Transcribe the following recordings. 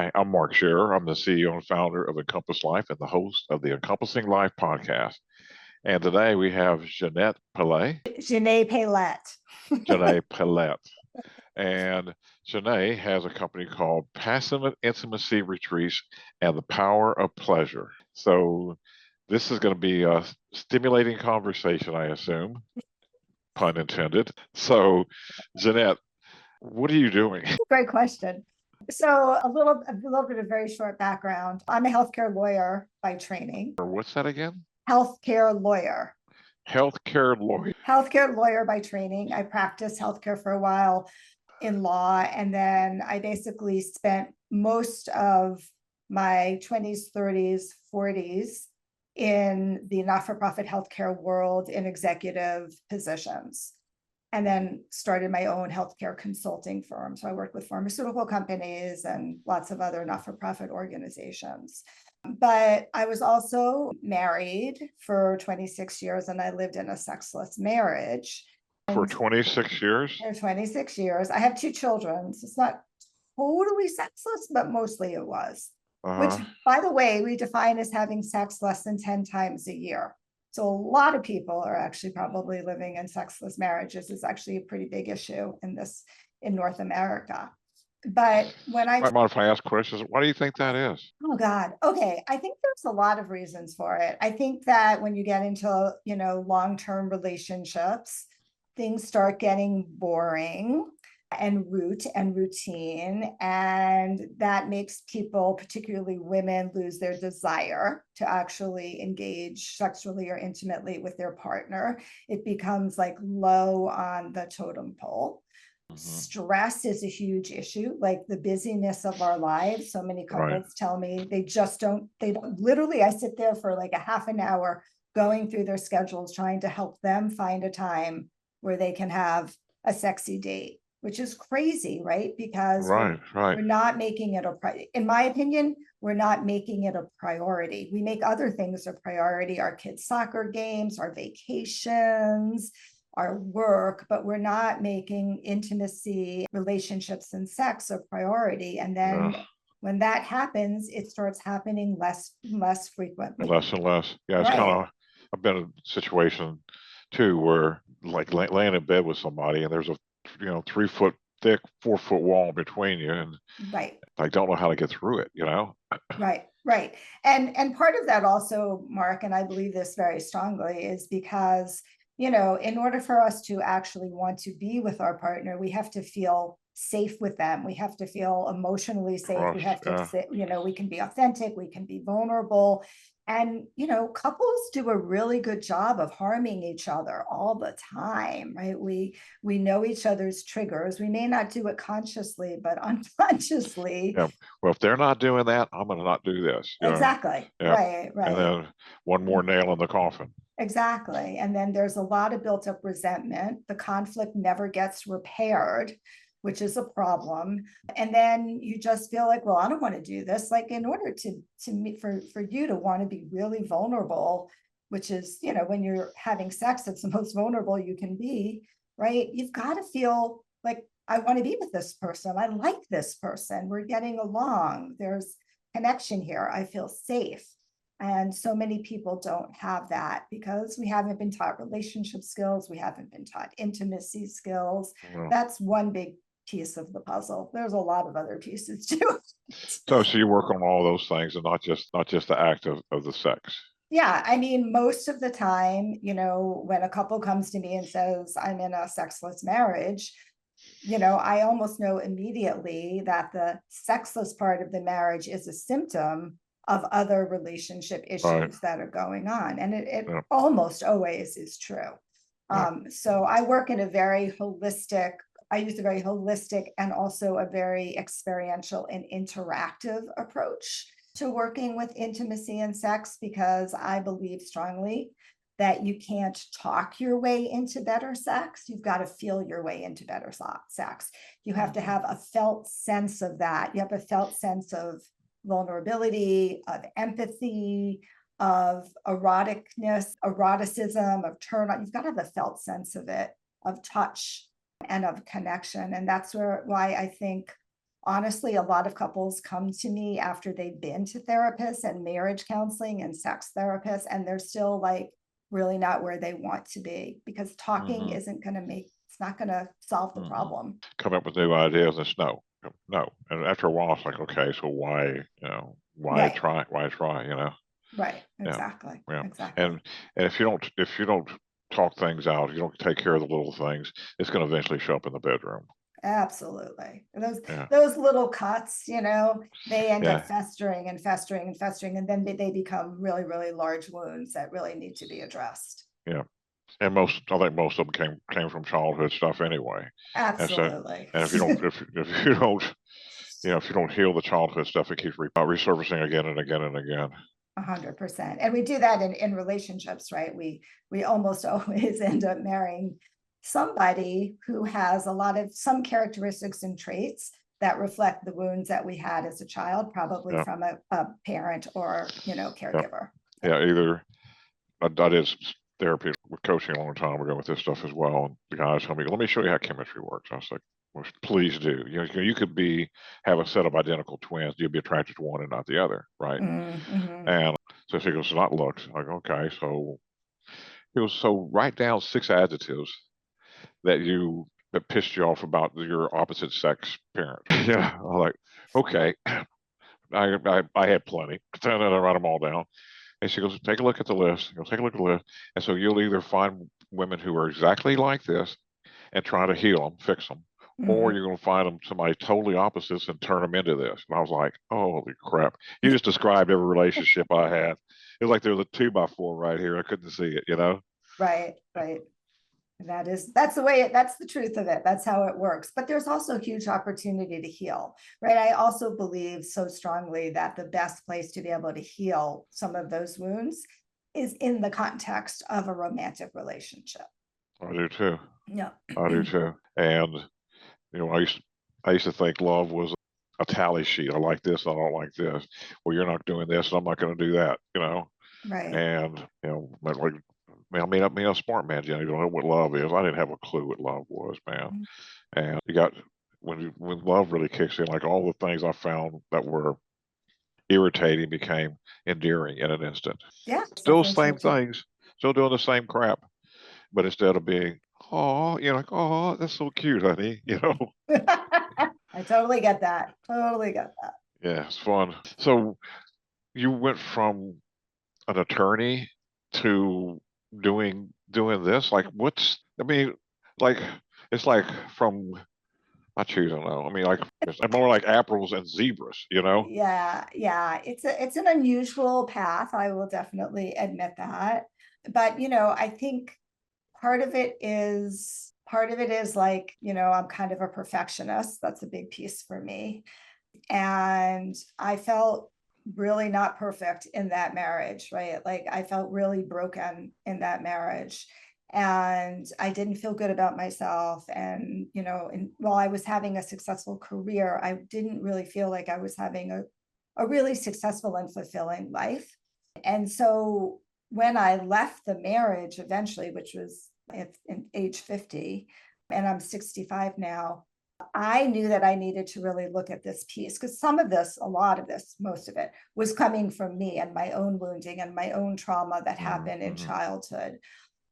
Hi, I'm Mark Scherer. I'm the CEO and founder of Encompass Life and the host of the Encompassing Life Podcast. And today we have Xanet Pailet. Xanet Pailet. Xanet Pailet. And Xanet has a company called Passive Intimacy Retreats and the Power of Pleasure. So this is going to be a stimulating conversation, I assume, pun intended. So, Xanet, what are you doing? Great question. So a little bit of very short background. I'm a healthcare lawyer by training. Or what's that again? Healthcare lawyer. Healthcare lawyer. Healthcare lawyer by training. I practiced healthcare for a while in law, and then I basically spent most of my 20s, 30s, 40s in the not-for-profit healthcare world in executive positions, and then started my own healthcare consulting firm. So I work with pharmaceutical companies and lots of other not-for-profit organizations. But I was also married for 26 years, and I lived in a sexless marriage. For 26 years? For 26 years. I have 2 children. So it's not totally sexless, but mostly it was. Which, by the way, we define as having sex less than 10 times a year. So a lot of people are actually probably living in sexless marriages. It's actually a pretty big issue in North America. But when I mind if I ask questions? Why do you think that is? Oh God. Okay. I think there's a lot of reasons for it. I think that when you get into, long-term relationships, things start getting boring and routine, and that makes people, particularly women, lose their desire to actually engage sexually or intimately with their partner. It becomes like low on the totem pole. Stress is a huge issue, like the busyness of our lives. So many couples tell me they don't literally, I sit there for like a half an hour going through their schedules, trying to help them find a time where they can have a sexy date, which is crazy, right? Because we're not making it in my opinion, we're not making it a priority. We make other things a priority, our kids' soccer games, our vacations, our work, but we're not making intimacy, relationships, and sex a priority. And then when that happens, it starts happening less frequently. Less and less. Yeah, it's kind of, I've been in a situation too where like laying in bed with somebody and there's a 3 foot thick, 4 foot wall between you, and I don't know how to get through it, Right. And part of that also, Mark, and I believe this very strongly, is because in order for us to actually want to be with our partner, we have to feel safe with them. We have to feel emotionally safe. We have to, we can be authentic, we can be vulnerable. And, couples do a really good job of harming each other all the time, right? We know each other's triggers. We may not do it consciously, but unconsciously. Yeah. Well, if they're not doing that, I'm going to not do this. Exactly. Yeah. Right. And then one more nail in the coffin. Exactly. And then there's a lot of built up resentment. The conflict never gets repaired, which is a problem. And then you just feel like, well, I don't want to do this. Like, in order for you to want to be really vulnerable, which is, when you're having sex, it's the most vulnerable you can be, right? You've got to feel like, I want to be with this person. I like this person. We're getting along. There's connection here. I feel safe. And so many people don't have that because we haven't been taught relationship skills. We haven't been taught intimacy skills. That's one big piece of the puzzle. There's a lot of other pieces too. So you work on all those things and not just the act of the sex. Yeah. I mean, most of the time, when a couple comes to me and says, I'm in a sexless marriage, I almost know immediately that the sexless part of the marriage is a symptom of other relationship issues that are going on. And it almost always is true. So I work in I use a very holistic and also a very experiential and interactive approach to working with intimacy and sex, because I believe strongly that you can't talk your way into better sex. You've got to feel your way into better sex. You have to have a felt sense of that. You have a felt sense of vulnerability, of empathy, of eroticism, of turn on. You've got to have a felt sense of it, of touch and of connection. And that's why I think honestly, a lot of couples come to me after they've been to therapists and marriage counseling and sex therapists, and they're still like really not where they want to be, because talking isn't going to it's not going to solve the problem. Come up with new ideas, and it's no. And after a while, it's like, okay, so why Right. try, Right. Yeah. Exactly. Yeah. Exactly. And if you don't talk things out, you don't take care of the little things, it's going to eventually show up in the bedroom. Absolutely. And Yeah. those little cuts, they end Yeah. up festering and festering and festering, and then they become really, really large wounds that really need to be addressed. Yeah. And I think most of them came from childhood stuff anyway. Absolutely. And if you don't if you don't heal the childhood stuff, it keeps resurfacing again and again and again. 100%. And we do that in relationships, right? We almost always end up marrying somebody who has some characteristics and traits that reflect the wounds that we had as a child, probably from a parent or, caregiver. Yeah, either I did therapy with coaching a long time ago with this stuff as well. And the guys told me, let me show you how chemistry works. I was like, well, please do. You could have a set of identical twins. You'd be attracted to one and not the other, right? And so she goes, not looks. I'm like, okay. So it was, so write down 6 adjectives that pissed you off about your opposite sex parent. Yeah. I'm like, okay. I had plenty. I write them all down. And she goes, take a look at the list. Take a look at the list. And so you'll either find women who are exactly like this and try to heal them, fix them, or you're going to find them somebody totally opposites and turn them into this. And I was like, holy crap. You just described every relationship I had. It was like there was a 2x4 right here. I couldn't see it, Right, right. That's the truth of it. That's how it works. But there's also huge opportunity to heal, right? I also believe so strongly that the best place to be able to heal some of those wounds is in the context of a romantic relationship. I do too. Yeah. I do too. And, I used to think love was a tally sheet. I like this, I don't like this. Well, you're not doing this, and I'm not going to do that, Right. And, like, I mean, I'm a smart man, Jenny. You don't know what love is. I didn't have a clue what love was, man. And you got, when love really kicks in, like all the things I found that were irritating became endearing in an instant. Yeah. Still the same things, still doing the same crap, but instead of being, oh, like, oh, that's so cute, honey, I totally get that. Totally get that. Yeah, it's fun. So you went from an attorney to doing this. Like, it's like from, I choose, I don't know. I mean, like, it's more like apples and zebras, Yeah, it's an unusual path. I will definitely admit that. But I think part of it is like, I'm kind of a perfectionist. That's a big piece for me. And I felt really not perfect in that marriage, right? Like I felt really broken in that marriage. And I didn't feel good about myself. And, while I was having a successful career, I didn't really feel like I was having a really successful and fulfilling life. And so when I left the marriage eventually, which was in age 50, and I'm 65 now, I knew that I needed to really look at this piece, because a lot of this, most of it was coming from me and my own wounding and my own trauma that happened in childhood,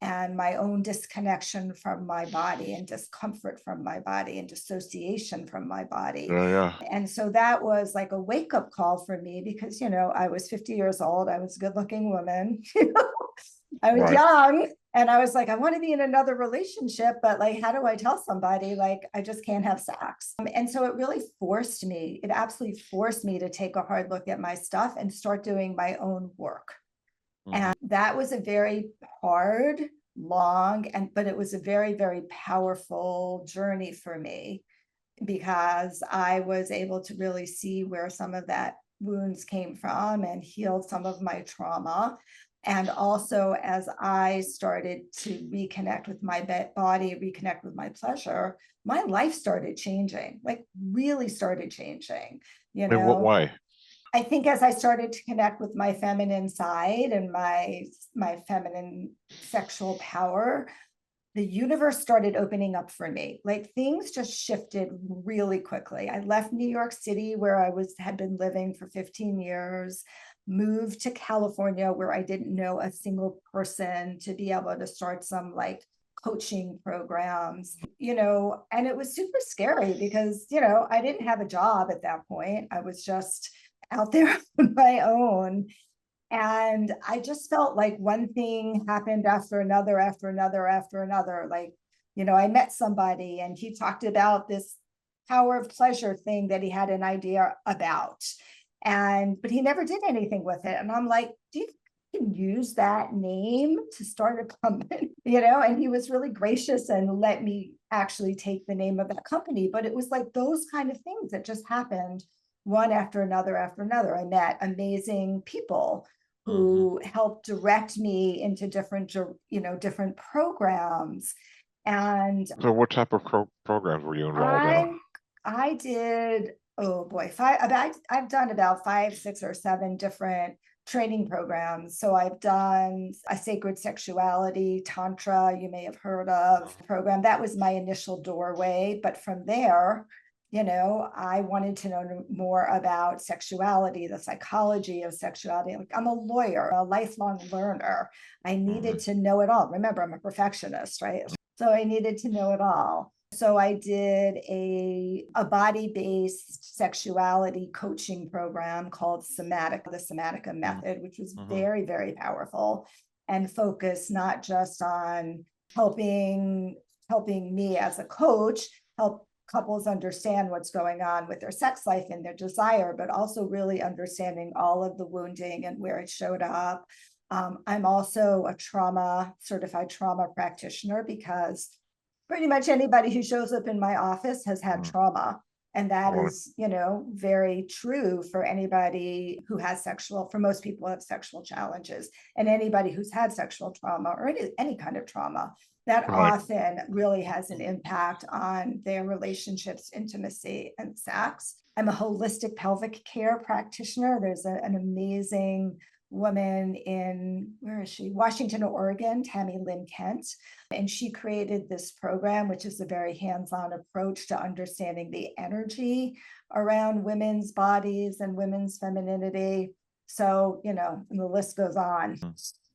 and my own disconnection from my body and discomfort from my body and dissociation from my body. Yeah. And so that was like a wake-up call for me, because, I was 50 years old. I was a good-looking woman. I was young, and I was like, I want to be in another relationship, but like, how do I tell somebody, like, I just can't have sex? And so it absolutely forced me to take a hard look at my stuff and start doing my own work. And that was a very hard, long, but it was a very, very powerful journey for me, because I was able to really see where some of that wounds came from and healed some of my trauma. And also, as I started to reconnect with my body, reconnect with my pleasure, my life started changing, like really started changing. In what way? I think as I started to connect with my feminine side and my feminine sexual power, the universe started opening up for me. Like things just shifted really quickly. I left New York City where had been living for 15 years, moved to California where I didn't know a single person, to be able to start some like coaching programs, and it was super scary because, I didn't have a job at that point. I was just out there on my own. And I just felt like one thing happened after another, after another, after another. Like, I met somebody and he talked about this power of pleasure thing that he had an idea about. But he never did anything with it. And I'm like, do you can use that name to start a company? And he was really gracious and let me actually take the name of that company. But it was like those kind of things that just happened one after another after another. I met amazing people who helped direct me into different programs. And So what type of programs were you involved in? I did, oh boy, I've done about 5, 6, or 7 different training programs. So I've done a sacred sexuality, Tantra, you may have heard of program. That was my initial doorway. But from there, I wanted to know more about sexuality, the psychology of sexuality. Like I'm a lawyer, a lifelong learner. I needed to know it all. Remember, I'm a perfectionist, right? So I needed to know it all. So I did a body-based sexuality coaching program called the Somatica method, which was very, very powerful and focused not just on helping me as a coach, help couples understand what's going on with their sex life and their desire, but also really understanding all of the wounding and where it showed up. I'm also a certified trauma practitioner because pretty much anybody who shows up in my office has had trauma. And that is, very true for anybody who has for most people who have sexual challenges, and anybody who's had sexual trauma or any kind of trauma. That often really has an impact on their relationships, intimacy, and sex. I'm a holistic pelvic care practitioner. There's an amazing woman in, where is she? Washington, Oregon, Tammy Lynn Kent. And she created this program, which is a very hands-on approach to understanding the energy around women's bodies and women's femininity. So, and the list goes on.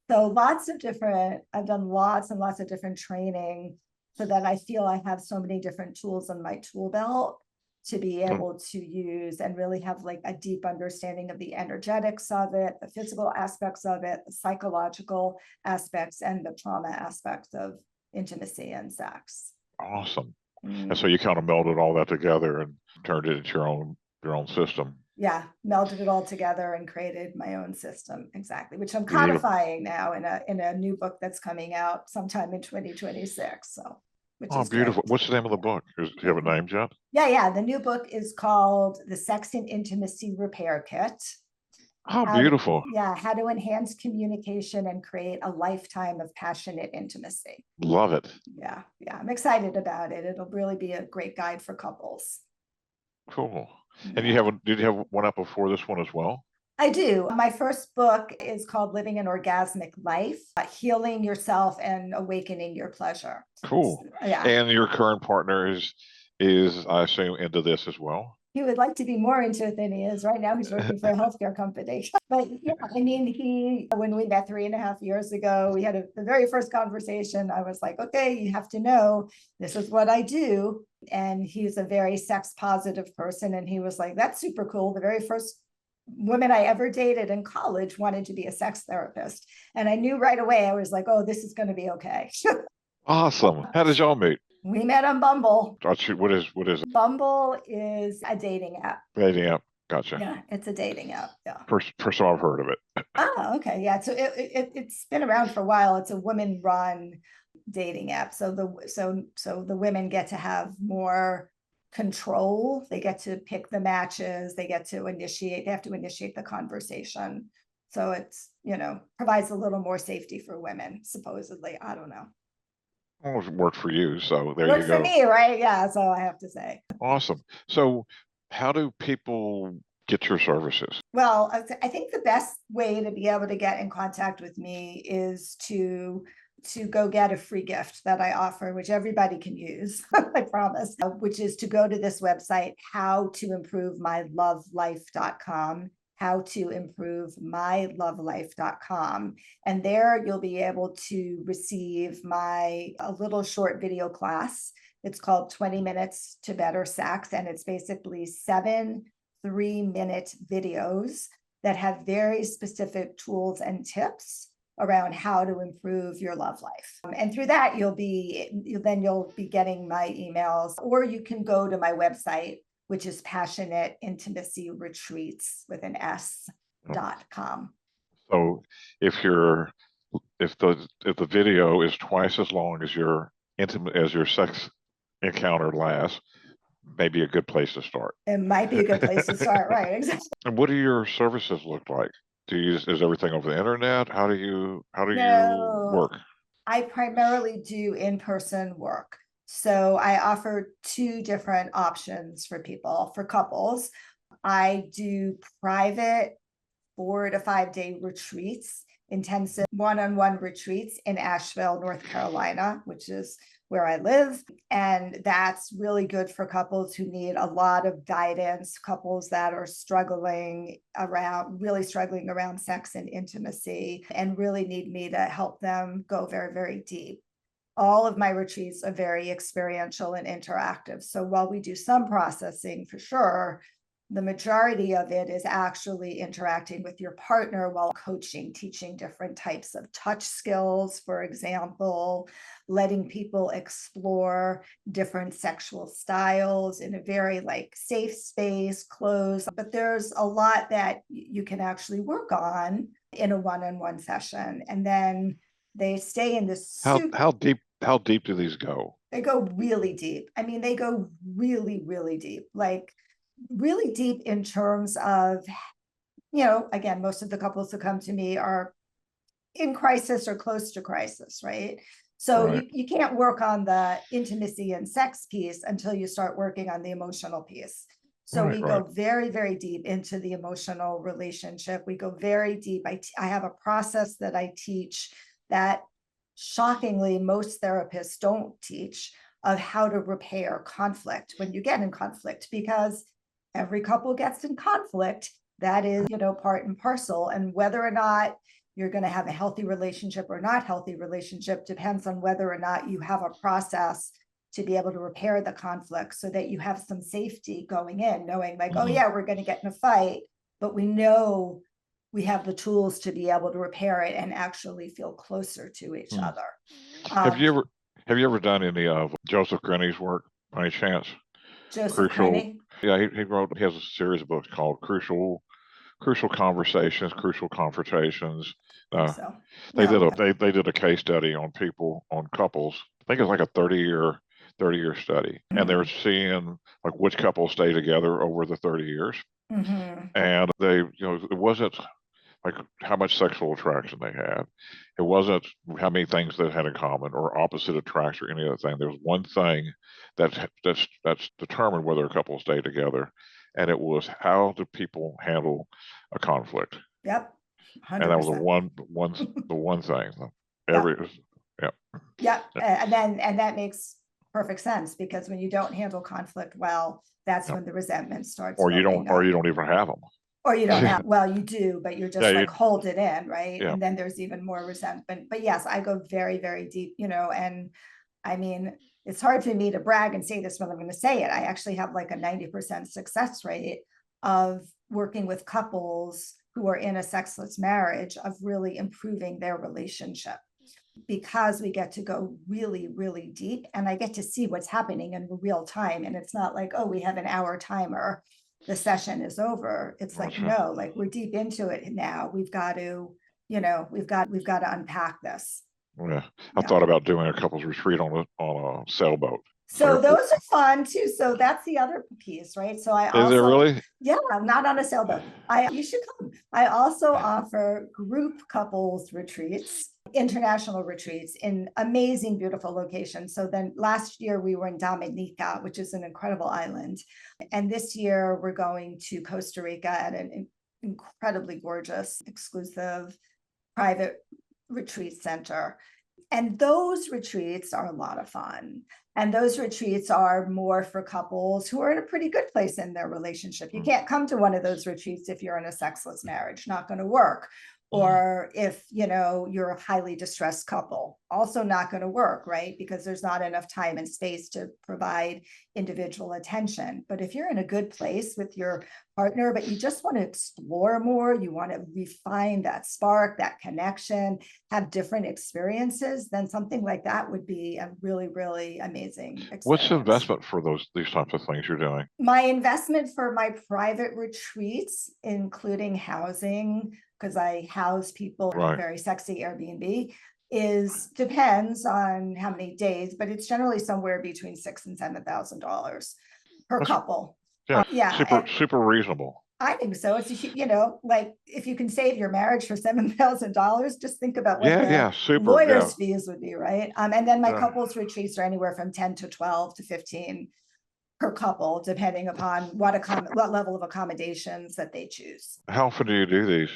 So I've done lots and lots of different training so that I feel I have so many different tools in my tool belt to be able to use and really have like a deep understanding of the energetics of it, the physical aspects of it, the psychological aspects, and the trauma aspects of intimacy and sex. Awesome. And so you kind of melded all that together and turned it into your own system. Yeah, melded it all together and created my own system. Exactly, which I'm codifying now in a new book that's coming out sometime in 2026. So, which is beautiful. great. What's the name of the book? Do you have a name, Jen? Yeah. The new book is called The Sex and Intimacy Repair Kit. Beautiful. How to enhance communication and create a lifetime of passionate intimacy. Love it. Yeah. I'm excited about it. It'll really be a great guide for couples. Cool. And did you have one up before this one as well? I do. My first book is called Living an Orgasmic Life, Healing Yourself and Awakening Your Pleasure. Cool. Yeah. And your current partner is I assume into this as well? He would like to be more into it than he is. Right now he's working for a healthcare company. But yeah, I mean, when we met 3.5 years ago, we had the very first conversation. I was like, okay, you have to know this is what I do. And he's a very sex positive person. And he was like, that's super cool. The very first woman I ever dated in college wanted to be a sex therapist. And I knew right away, I was like, oh, this is going to be okay. Awesome. How did y'all meet? We met on Bumble. What is it? Bumble is a dating app. Dating app. Gotcha. Yeah, it's a dating app. Yeah. First time I've heard of it. Oh, okay. Yeah. So it's been around for a while. It's a women-run dating app. So the women get to have more control. They get to pick the matches. They have to initiate the conversation. So it's, provides a little more safety for women, supposedly. I don't know. Well, it worked for you. So there Worked you go. for me, right? Yeah. So I have to say. Awesome. So how do people get your services? Well, I think the best way to be able to get in contact with me is to to go get a free gift that I offer, which everybody can use, I promise, which is to go to this website, howtoimprovemylovelife.com, howtoimprovemylovelife.com. And there you'll be able to receive a little short video class. It's called 20 Minutes to Better Sex. And it's basically 7 3-minute videos that have very specific tools and tips around how to improve your love life. And through that, you'll be getting my emails, or you can go to my website, which is Passionate Intimacy Retreats with an S.com. So if the video is twice as long as your sex encounter lasts, maybe a good place to start. It might be a good place to start, right? Exactly. And what do your services look like? Is everything over the internet? How do you work? I primarily do in-person work. So I offer 2 different options for people. For couples, I do private 4 to 5 day retreats, intensive one-on-one retreats in Asheville, North Carolina, which is where I live. And that's really good for couples who need a lot of guidance, couples that are really struggling around sex and intimacy, and really need me to help them go very, very deep. All of my retreats are very experiential and interactive. So while we do some processing for sure, the majority of it is actually interacting with your partner while coaching, teaching different types of touch skills, for example, letting people explore different sexual styles in a very safe space, closed. But there's a lot that you can actually work on in a one-on-one session. And then they stay in this How deep do these go? They go really deep. I mean, they go really, really deep. Really deep in terms of, again, most of the couples who come to me are in crisis or close to crisis, right? So Right. you can't work on the intimacy and sex piece until you start working on the emotional piece. So we go very, very deep into the emotional relationship. We go very deep. I have a process that I teach that shockingly most therapists don't teach, of how to repair conflict when you get in conflict, because every couple gets in conflict. That is, part and parcel. And whether or not you're going to have a healthy relationship or not healthy relationship depends on whether or not you have a process to be able to repair the conflict, so that you have some safety going in, knowing oh yeah, we're going to get in a fight, but we know we have the tools to be able to repair it and actually feel closer to each other. Have you ever done any of Joseph Grenny's work by any chance? Joseph Grenny? Yeah, he has a series of books called Crucial Conversations, Crucial Confrontations. So. They did a case study on couples. I think it's like a 30-year study, and they were seeing which couples stay together over the 30 years. And they, it wasn't how much sexual attraction they had. It wasn't how many things they had in common or opposite attracts or any other thing. There was one thing that's determined whether a couple stay together, and it was how do people handle a conflict. Yep. 100%. And that was the one thing. Yep. And that makes perfect sense, because when you don't handle conflict well, that's when the resentment starts. Or you don't even have them. Or you don't have, well, you do, but you're just hold it in, right? Yeah. And then there's even more resentment. But yes, I go very, very deep, and I mean, it's hard for me to brag and say this, but I'm going to say it. I actually have a 90% success rate of working with couples who are in a sexless marriage, of really improving their relationship, because we get to go really, really deep, and I get to see what's happening in real time. And it's not we have an hour timer, the session is over. It's no, we're deep into it now. We've got to, we've got to unpack this. Yeah, I thought about doing a couples retreat on a sailboat. So those are fun too. So that's the other piece, right? So I also, is it really? Yeah, not on a sailboat. You should come. I also offer group couples retreats, international retreats in amazing, beautiful locations. So then last year we were in Dominica, which is an incredible island. And this year we're going to Costa Rica at an incredibly gorgeous, exclusive, private retreat center. And those retreats are a lot of fun. And those retreats are more for couples who are in a pretty good place in their relationship. You can't come to one of those retreats if you're in a sexless marriage, not going to work. Or if, you're a highly distressed couple, also not going to work, right? Because there's not enough time and space to provide individual attention. But if you're in a good place with your partner, but you just want to explore more, you want to refine that spark, that connection, have different experiences, then something like that would be a really, really amazing experience. What's the investment for these types of things you're doing? My investment for my private retreats, including housing, because I house people in a very sexy Airbnb, depends on how many days, but it's generally somewhere between $6,000 and $7,000 per couple. Yeah, super reasonable. I think so. It's like if you can save your marriage for $7,000, just think about what the lawyer's fees would be, right? And then my couples retreats are anywhere from 10 to 12 to 15 per couple, depending upon what level of accommodations that they choose. How often do you do these?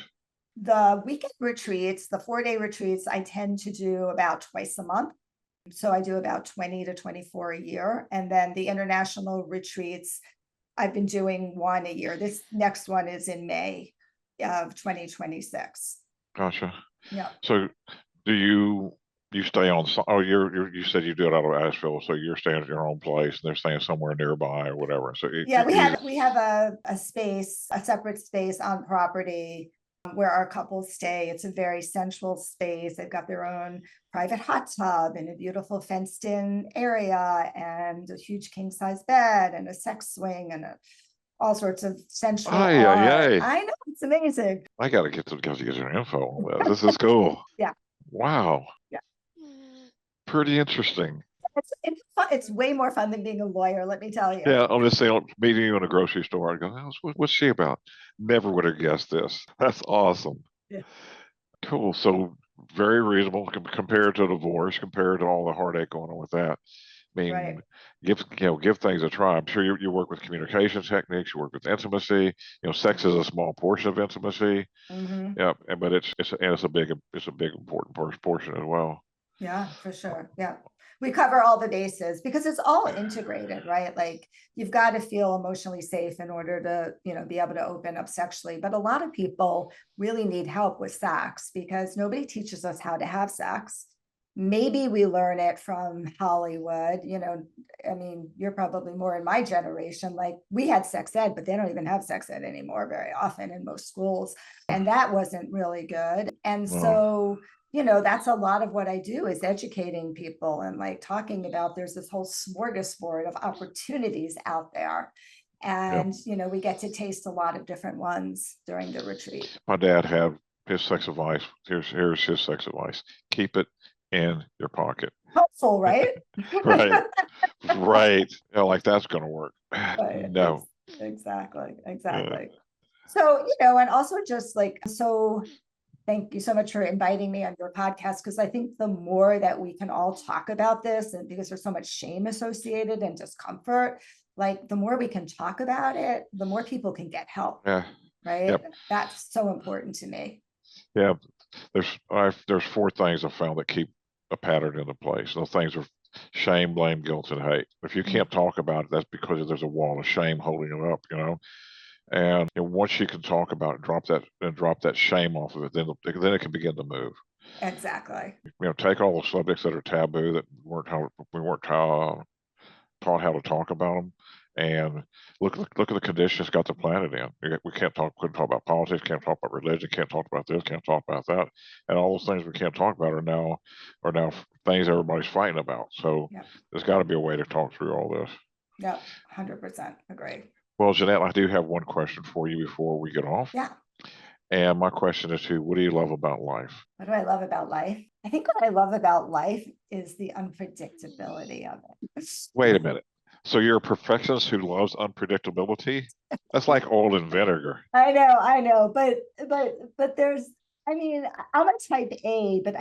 The weekend retreats, the 4-day retreats, I tend to do about twice a month. So I do about 20 to 24 a year. And then the international retreats, I've been doing one a year. This next one is in May of 2026. Gotcha. Yeah. So do you stay on, you said you do it out of Asheville, so you're staying at your own place and they're staying somewhere nearby or whatever. So we have a space, a separate space on property where our couples stay. It's a very sensual space. They've got their own private hot tub and a beautiful fenced in area and a huge king size bed and a sex swing and all sorts of sensual art. I know, it's amazing. I got to get your info on this. This is cool. Yeah. Wow. Yeah. Pretty interesting. It's way more fun than being a lawyer, let me tell you. Yeah, I'm just saying, meeting you in a grocery store, I go, what's she about? Never would have guessed this. That's awesome. Yeah. Cool. So very reasonable compared to divorce, compared to all the heartache going on with that. I mean, give things a try. I'm sure you work with communication techniques, you work with intimacy. Sex is a small portion of intimacy. Mm-hmm. Yeah, but it's a big important portion as well. Yeah, for sure. Yeah. We cover all the bases because it's all integrated, right? Like you've got to feel emotionally safe in order to, be able to open up sexually. But a lot of people really need help with sex because nobody teaches us how to have sex. Maybe we learn it from Hollywood. I mean, you're probably more in my generation. Like we had sex ed, but they don't even have sex ed anymore very often in most schools. And that wasn't really good. And so that's a lot of what I do is educating people and like talking about there's this whole smorgasbord of opportunities out there. And, we get to taste a lot of different ones during the retreat. My dad had his sex advice. Here's his sex advice. Keep it in your pocket. Helpful, right? Right. Like that's going to work. Right. No. Exactly. Yeah. So, and also just thank you so much for inviting me on your podcast, because I think the more that we can all talk about this, and because there's so much shame associated and discomfort, like the more we can talk about it, the more people can get help. Yeah. Right. Yep. That's so important to me. Yeah. There's 4 things I found that keep a pattern into place. Those things are shame, blame, guilt, and hate. If you can't talk about it, that's because there's a wall of shame holding it up, And once you can talk about it, drop that shame off of it, then it can begin to move. Exactly. Take all the subjects that are taboo that we weren't taught how to talk about them, and look at the conditions got the planet in. We couldn't talk about politics, can't talk about religion, can't talk about this, can't talk about that, and all those things we can't talk about are now things everybody's fighting about. So there's got to be a way to talk through all this. Yeah, 100% agree. Well, Xanet, I do have one question for you before we get off. Yeah. And my question is what do you love about life? What do I love about life? I think what I love about life is the unpredictability of it. Wait a minute. So you're a perfectionist who loves unpredictability? That's like oil and vinegar. I know. But I'm a type A, but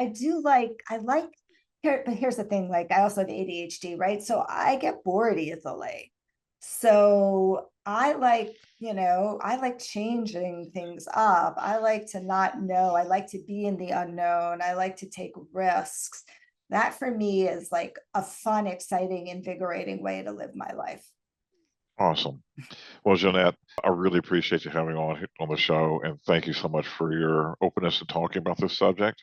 but here's the thing, like I also have ADHD, right? So I get bored easily. So I like changing things up. I like to not know. I like to be in the unknown. I like to take risks. That for me is like a fun, exciting, invigorating way to live my life. Awesome. Well, Xanet, I really appreciate you having on the show, and thank you so much for your openness to talking about this subject.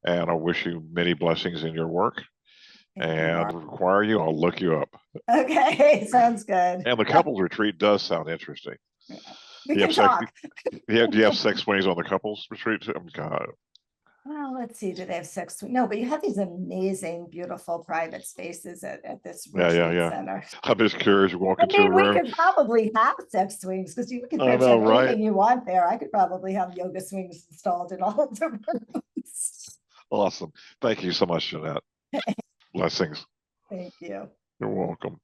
And I wish you many blessings in your work. Thank you, And Mark. to require you, I'll look you up. Okay, sounds good. And the couples retreat does sound interesting. Yeah. We Do you can have sex? talk. Do you have sex swings on the couples retreat? Oh, God. Well, let's see. Do they have sex? No, but you have these amazing, beautiful private spaces at this retreat Yeah. center. I'm just curious. You walk I into a mean, we room. could probably have sex swings because you can I pretty much know, have right? anything you want there. I could probably have yoga swings installed in all of the rooms. Awesome. Thank you so much, Xanet. Blessings. Thank you. You're welcome.